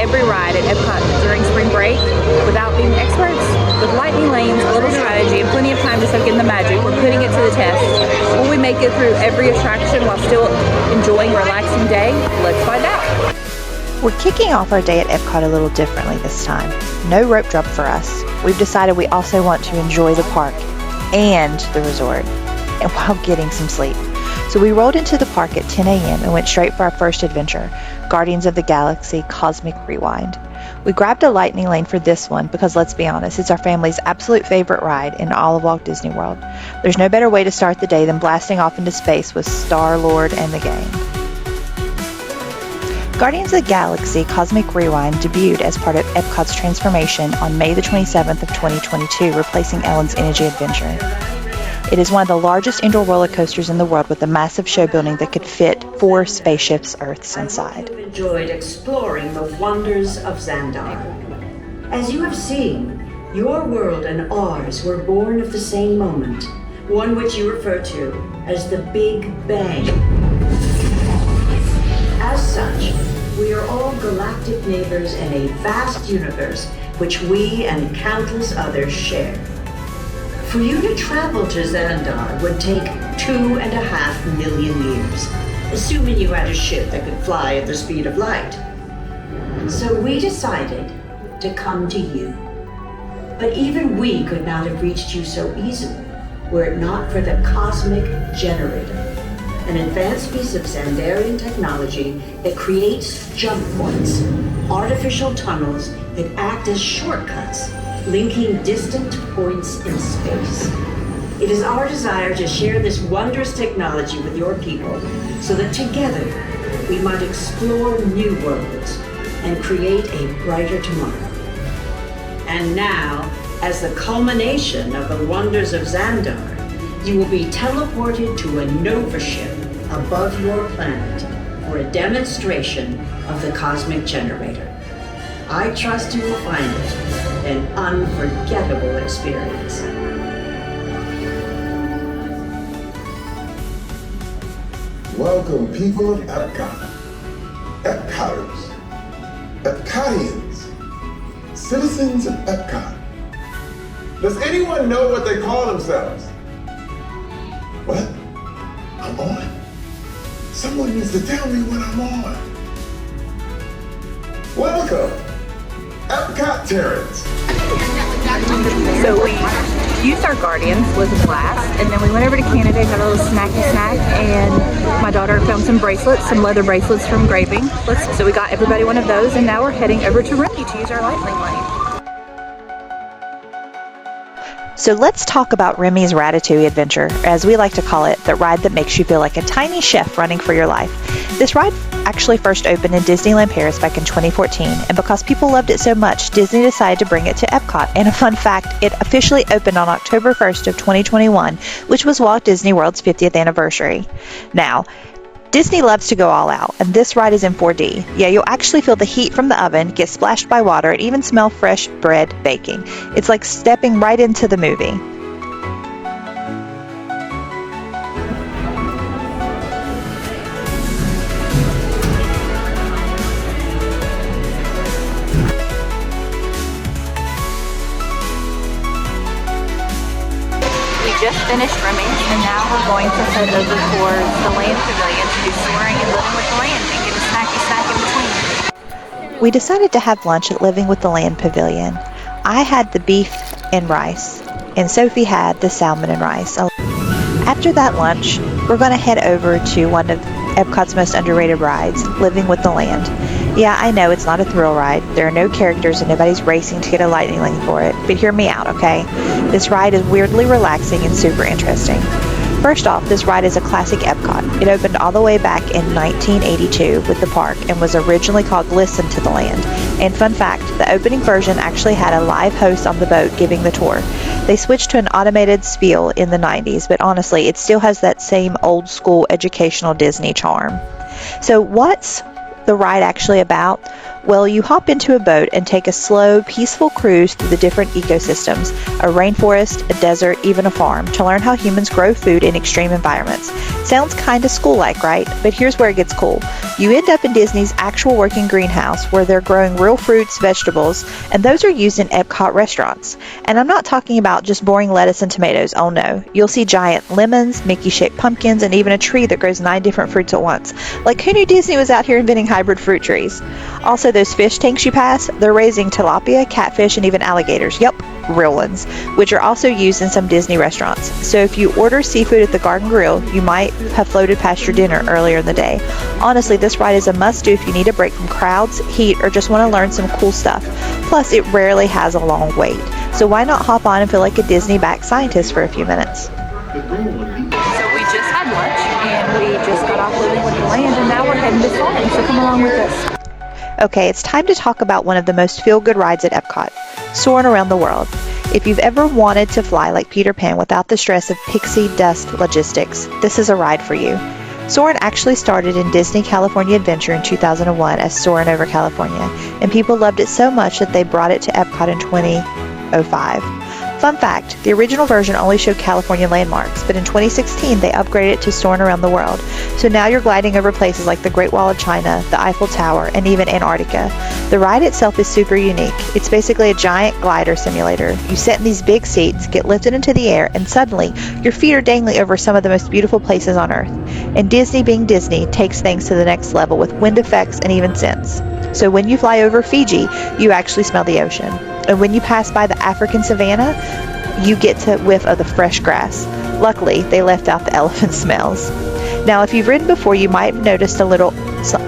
every ride at Epcot during spring break without being experts. With lightning lanes, a little strategy, and plenty of time to soak in the magic, we're putting it to the test. Will we make it through every attraction while still enjoying a relaxing day? Let's find out. We're kicking off our day at Epcot a little differently this time. No rope drop for us. We've decided we also want to enjoy the park and the resort, and while getting some sleep. So we rolled into the park at 10 a.m. and went straight for our first adventure, Guardians of the Galaxy Cosmic Rewind. We grabbed a lightning lane for this one because, let's be honest, it's our family's absolute favorite ride in all of Walt Disney World. There's no better way to start the day than blasting off into space with Star-Lord and the gang. Guardians of the Galaxy Cosmic Rewind debuted as part of Epcot's transformation on May the 27th of 2022, replacing Ellen's Energy Adventure. It is one of the largest indoor roller coasters in the world, with a massive show building that could fit 4 spaceships Earths inside. I enjoyed exploring the wonders of Xandar. As you have seen, your world and ours were born of the same moment, one which you refer to as the Big Bang. As such, we are all galactic neighbors in a vast universe which we and countless others share. For you to travel to Xandar would take 2.5 million years, assuming you had a ship that could fly at the speed of light. So we decided to come to you. But even we could not have reached you so easily were it not for the Cosmic Generator, an advanced piece of Xandarian technology that creates jump points, artificial tunnels that act as shortcuts, linking distant points in space. It is our desire to share this wondrous technology with your people so that together we might explore new worlds and create a brighter tomorrow. And now, as the culmination of the wonders of Xandar, you will be teleported to a Nova ship above your planet for a demonstration of the Cosmic Generator. I trust you will find it an unforgettable experience. Welcome, people of Epcot, Epcoters, Epcotians, citizens of Epcot. Does anyone know what they call themselves? What? I'm on? Someone needs to tell me when I'm on. Welcome, Epcot Terrans. So we used our Guardians, was a blast, and then we went over to Canada, got a little snacky snack, and my daughter found some bracelets, some leather bracelets from Graving. So we got everybody one of those, and now we're heading over to Remy to use our lightning lane. So let's talk about Remy's Ratatouille Adventure, as we like to call it, the ride that makes you feel like a tiny chef running for your life. This ride actually first opened in Disneyland Paris back in 2014, and because people loved it so much, Disney decided to bring it to Epcot. And a fun fact, it officially opened on October 1st of 2021, which was Walt Disney World's 50th anniversary. Now, Disney loves to go all out, and this ride is in 4D. Yeah, you'll actually feel the heat from the oven, get splashed by water, and even smell fresh bread baking. It's like stepping right into the movie. Just finished Remy, and now we're going to head over towards the Land Pavilion to do soaring and living with the land and get a snacky snack in between. We decided to have lunch at Living with the Land Pavilion. I had the beef and rice, and Sophie had the salmon and rice. After that lunch, we're going to head over to one of Epcot's most underrated rides, Living with the Land. Yeah, I know it's not a thrill ride. There are no characters and nobody's racing to get a lightning lane for it, but hear me out, okay? This ride is weirdly relaxing and super interesting. First off, this ride is a classic Epcot. It opened all the way back in 1982 with the park and was originally called Listen to the Land. And fun fact, the opening version actually had a live host on the boat giving the tour. They switched to an automated spiel in the 90s, but honestly, it still has that same old school educational Disney charm. So what's the ride actually about? Well, you hop into a boat and take a slow, peaceful cruise through the different ecosystems, a rainforest, a desert, even a farm, to learn how humans grow food in extreme environments. Sounds kinda school-like, right? But here's where it gets cool. You end up in Disney's actual working greenhouse where they're growing real fruits, vegetables, and those are used in Epcot restaurants. And I'm not talking about just boring lettuce and tomatoes, oh no. You'll see giant lemons, Mickey-shaped pumpkins, and even a tree that grows 9 different fruits at once. Like, who knew Disney was out here inventing hybrid fruit trees? Also, those fish tanks you pass, they're raising tilapia, catfish, and even alligators. Yep, real ones, which are also used in some Disney restaurants. So if you order seafood at the Garden Grill, you might have floated past your dinner earlier in the day. Honestly, this ride is a must-do if you need a break from crowds, heat, or just want to learn some cool stuff. Plus, it rarely has a long wait. So why not hop on and feel like a Disney-backed scientist for a few minutes? So we just had lunch and we just got off living with the land and now we're heading to Soarin', so come along with us. Okay, it's time to talk about one of the most feel-good rides at Epcot, Soarin' Around the World. If you've ever wanted to fly like Peter Pan without the stress of pixie dust logistics, this is a ride for you. Soarin' actually started in Disney California Adventure in 2001 as Soarin' Over California, and people loved it so much that they brought it to Epcot in 2005. Fun fact, the original version only showed California landmarks, but in 2016 they upgraded it to Soarin' Around the World. So now you're gliding over places like the Great Wall of China, the Eiffel Tower, and even Antarctica. The ride itself is super unique. It's basically a giant glider simulator. You sit in these big seats, get lifted into the air, and suddenly your feet are dangling over some of the most beautiful places on Earth. And Disney being Disney takes things to the next level with wind effects and even scents. So when you fly over Fiji, you actually smell the ocean. And when you pass by the African savanna, you get to whiff of the fresh grass. Luckily, they left out the elephant smells. Now, if you've ridden before, you might have noticed a little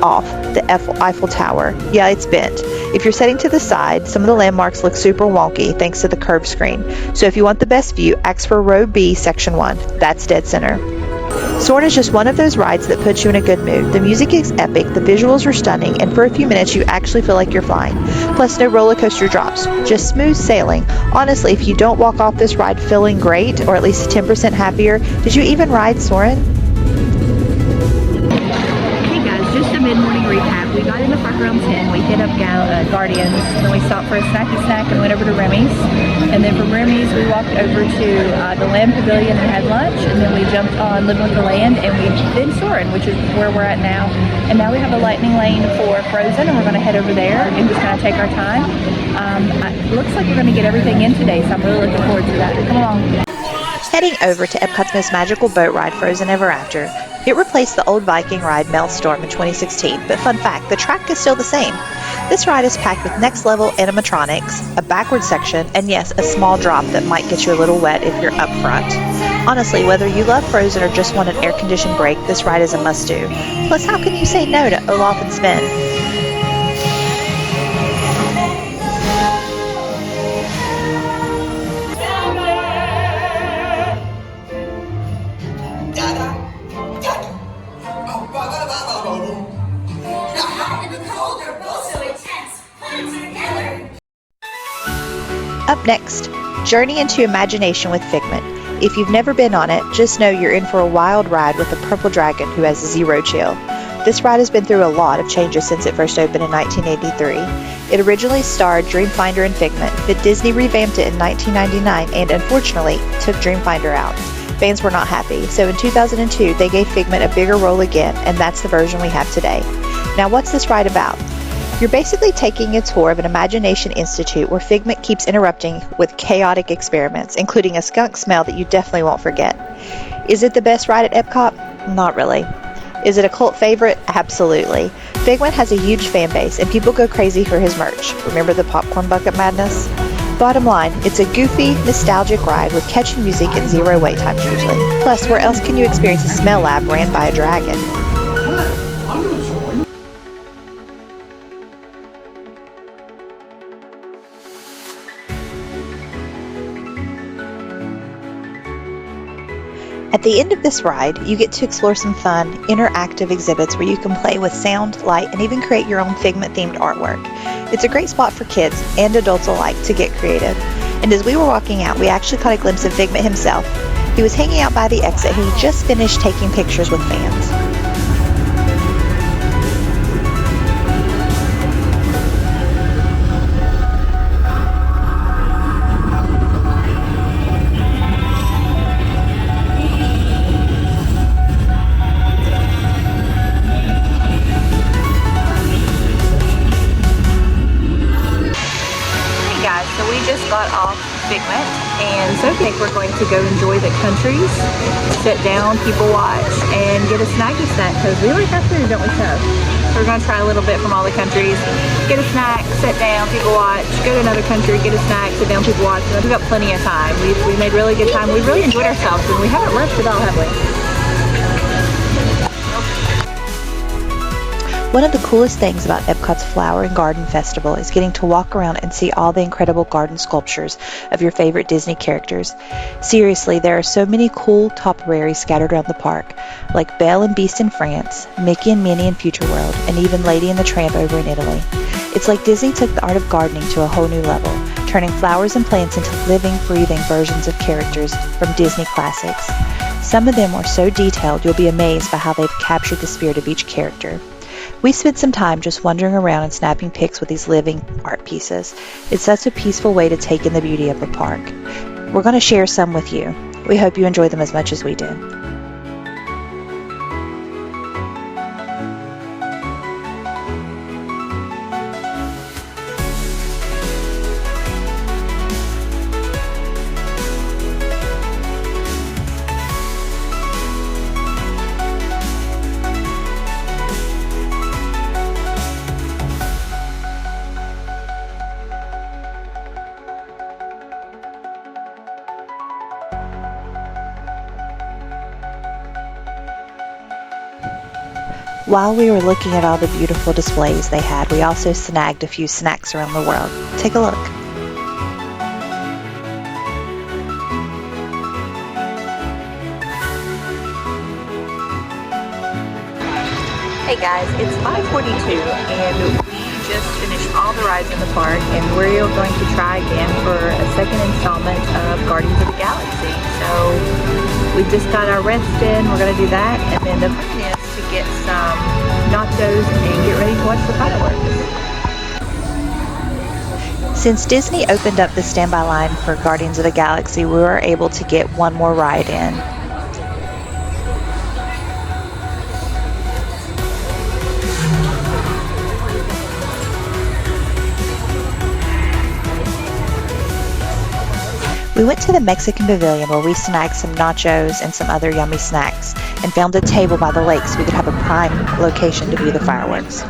off the Eiffel Tower. Yeah, it's bent. If you're sitting to the side, some of the landmarks look super wonky thanks to the curved screen. So if you want the best view, ask for row B, section 1. That's dead center. Soarin' is just one of those rides that puts you in a good mood. The music is epic, the visuals are stunning, and for a few minutes you actually feel like you're flying. Plus no roller coaster drops, just smooth sailing. Honestly, if you don't walk off this ride feeling great, or at least 10% happier, did you even ride Soarin'? Hey guys, just a mid-morning recap. We got in the park around 10, we hit up Guardians, then we stopped for a snacky snack and went over to Remy's. And then from Remy's we walked over to the Land Pavilion and had lunch, and then we jumped on Living with the Land and we did Soarin', which is where we're at now. And now we have a lightning lane for Frozen and we're going to head over there and just kind of take our time. It looks like we're going to get everything in today, so I'm really looking forward to that. Come along. Heading over to Epcot's most magical boat ride, Frozen Ever After. It replaced the old Viking ride Maelstrom in 2016, but fun fact, the track is still the same. This ride is packed with next-level animatronics, a backward section, and yes, a small drop that might get you a little wet if you're up front. Honestly, whether you love Frozen or just want an air-conditioned break, this ride is a must-do. Plus, how can you say no to Olaf and Sven? Up next, journey into imagination with Figment. If you've never been on it, just know you're in for a wild ride with a purple dragon who has zero chill. This ride has been through a lot of changes since it first opened in 1983. It originally starred Dreamfinder and Figment, but Disney revamped it in 1999 and unfortunately took Dreamfinder out. Fans were not happy, so in 2002 they gave Figment a bigger role again, and that's the version we have today. Now what's this ride about? You're basically taking a tour of an imagination institute where Figment keeps interrupting with chaotic experiments, including a skunk smell that you definitely won't forget. Is it the best ride at Epcot? Not really. Is it a cult favorite? Absolutely. Figment has a huge fan base and people go crazy for his merch. Remember the popcorn bucket madness? Bottom line, it's a goofy, nostalgic ride with catchy music and zero wait times usually. Plus, where else can you experience a smell lab ran by a dragon? At the end of this ride, you get to explore some fun, interactive exhibits where you can play with sound, light, and even create your own Figment-themed artwork. It's a great spot for kids and adults alike to get creative. And as we were walking out, we actually caught a glimpse of Figment himself. He was hanging out by the exit and he just finished taking pictures with fans. just got off Figment, and so I think we're going to go enjoy the countries, sit down, people watch, and get a snacky snack because we like our food, don't we, Seth? So we're going to try a little bit from all the countries, get a snack, sit down, people watch, go to another country, get a snack, sit down, people watch. And we've got plenty of time. We made really good time. We've really enjoyed ourselves, and we haven't rushed at all, have we? One of the coolest things about Epcot's Flower and Garden Festival is getting to walk around and see all the incredible garden sculptures of your favorite Disney characters. Seriously, there are so many cool topiaries scattered around the park, like Belle and Beast in France, Mickey and Minnie in Future World, and even Lady and the Tramp over in Italy. It's like Disney took the art of gardening to a whole new level, turning flowers and plants into living, breathing versions of characters from Disney classics. Some of them are so detailed you'll be amazed by how they've captured the spirit of each character. We spent some time just wandering around and snapping pics with these living art pieces. It's such a peaceful way to take in the beauty of the park. We're going to share some with you. We hope you enjoy them as much as we did. While we were looking at all the beautiful displays they had, we also snagged a few snacks around the world. Take a look. Hey guys, it's 5:42 and we just finished all the rides in the park, and we're going to try again for a second installment of Guardians of the Galaxy. So we just got our rest in, we're going to do that, and then the plan is to get some nachos and get ready to watch the fireworks. Since Disney opened up the standby line for Guardians of the Galaxy, we were able to get one more ride in. We went to the Mexican Pavilion where we snagged some nachos and some other yummy snacks and found a table by the lake so we could have a prime location to view the fireworks.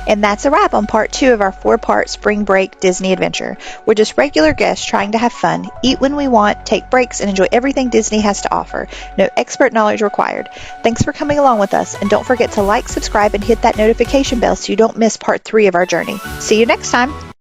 And that's a wrap on part 2 of our 4-part spring break Disney adventure. We're just regular guests trying to have fun, eat when we want, take breaks, and enjoy everything Disney has to offer. No expert knowledge required. Thanks for coming along with us, and don't forget to like, subscribe, and hit that notification bell so you don't miss part 3 of our journey. See you next time!